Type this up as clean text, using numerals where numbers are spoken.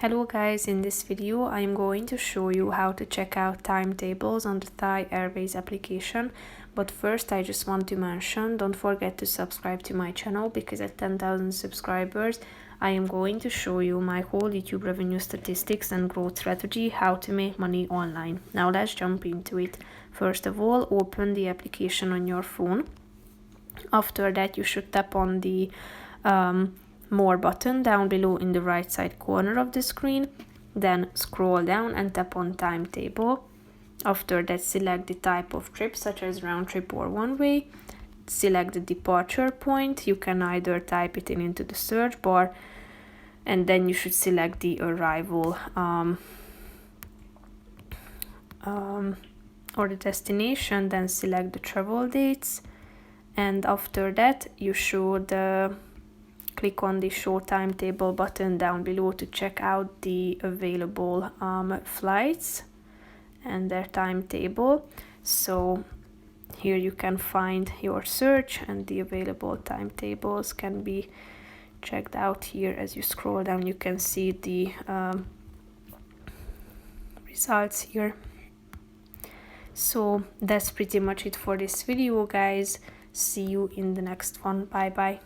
Hello guys, in this video I am going to show you how to check out timetables on the Thai Airways application. But first I just want to mention, don't forget to subscribe to my channel, because at 10,000 subscribers I am going to show you my whole YouTube revenue statistics and growth strategy, how to make money online. Now let's jump into it. First of all, open the application on your phone. After that you should tap on the More button down below in the right side corner of the screen. Then scroll down and tap on timetable. After that, select the type of trip, such as round trip or one way. Select the departure point. You can either type it in into the search bar, and then you should select the arrival or the destination. Then select the travel dates, and after that you should click on the show timetable button down below to check out the available flights and their timetable. So here you can find your search, and the available timetables can be checked out here. As you scroll down, you can see the results here. So that's pretty much it for this video, guys. See you in the next one. Bye bye.